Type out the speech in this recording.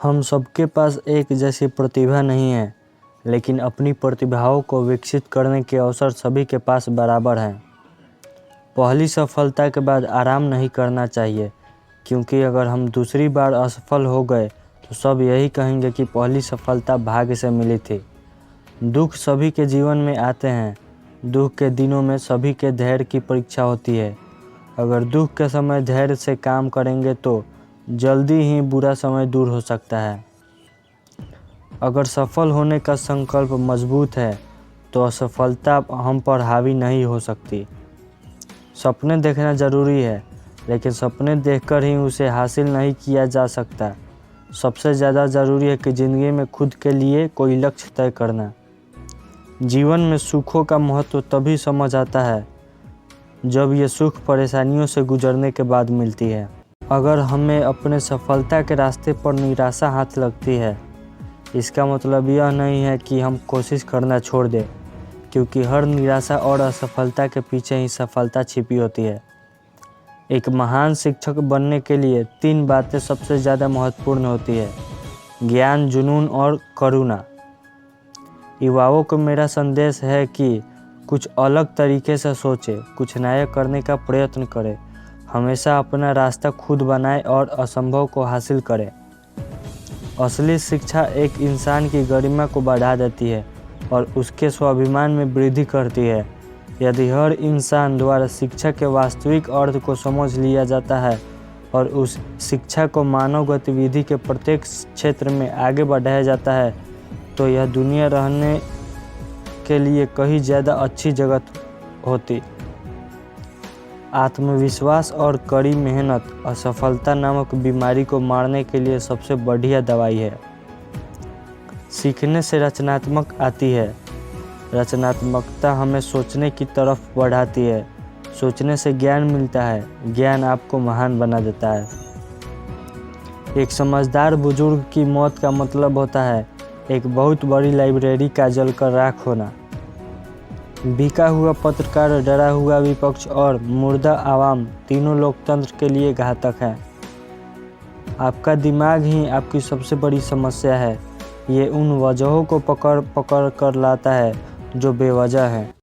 हम सबके पास एक जैसी प्रतिभा नहीं है, लेकिन अपनी प्रतिभाओं को विकसित करने के अवसर सभी के पास बराबर हैं। पहली सफलता के बाद आराम नहीं करना चाहिए, क्योंकि अगर हम दूसरी बार असफल हो गए तो सब यही कहेंगे कि पहली सफलता भाग्य से मिली थी। दुख सभी के जीवन में आते हैं। दुख के दिनों में सभी के धैर्य की परीक्षा होती है। अगर दुख के समय धैर्य से काम करेंगे तो जल्दी ही बुरा समय दूर हो सकता है। अगर सफल होने का संकल्प मजबूत है तो असफलता हम पर हावी नहीं हो सकती। सपने देखना ज़रूरी है, लेकिन सपने देखकर ही उसे हासिल नहीं किया जा सकता। सबसे ज़्यादा ज़रूरी है कि ज़िंदगी में खुद के लिए कोई लक्ष्य तय करना। जीवन में सुखों का महत्व तभी समझ आता है जब ये सुख परेशानियों से गुजरने के बाद मिलती है। अगर हमें अपने सफलता के रास्ते पर निराशा हाथ लगती है, इसका मतलब यह नहीं है कि हम कोशिश करना छोड़ दें, क्योंकि हर निराशा और असफलता के पीछे ही सफलता छिपी होती है। एक महान शिक्षक बनने के लिए 3 बातें सबसे ज़्यादा महत्वपूर्ण होती है: ज्ञान, जुनून और करुणा। युवाओं को मेरा संदेश है कि कुछ अलग तरीके से सोचें, कुछ नया करने का प्रयत्न करें, हमेशा अपना रास्ता खुद बनाएं और असंभव को हासिल करें। असली शिक्षा एक इंसान की गरिमा को बढ़ा देती है और उसके स्वाभिमान में वृद्धि करती है। यदि हर इंसान द्वारा शिक्षा के वास्तविक अर्थ को समझ लिया जाता है और उस शिक्षा को मानव गतिविधि के प्रत्येक क्षेत्र में आगे बढ़ाया जाता है, तो यह दुनिया रहने के लिए कहीं ज़्यादा अच्छी जगह होती। आत्मविश्वास और कड़ी मेहनत असफलता नामक बीमारी को मारने के लिए सबसे बढ़िया दवाई है। सीखने से रचनात्मक आती है। रचनात्मकता हमें सोचने की तरफ बढ़ाती है। सोचने से ज्ञान मिलता है। ज्ञान आपको महान बना देता है। एक समझदार बुजुर्ग की मौत का मतलब होता है एक बहुत बड़ी लाइब्रेरी का जलकर राख होना। बिका हुआ पत्रकार, डरा हुआ विपक्ष और मुर्दा आवाम तीनों लोकतंत्र के लिए घातक हैं। आपका दिमाग ही आपकी सबसे बड़ी समस्या है। ये उन वजहों को पकड़ कर लाता है जो बेवजह हैं।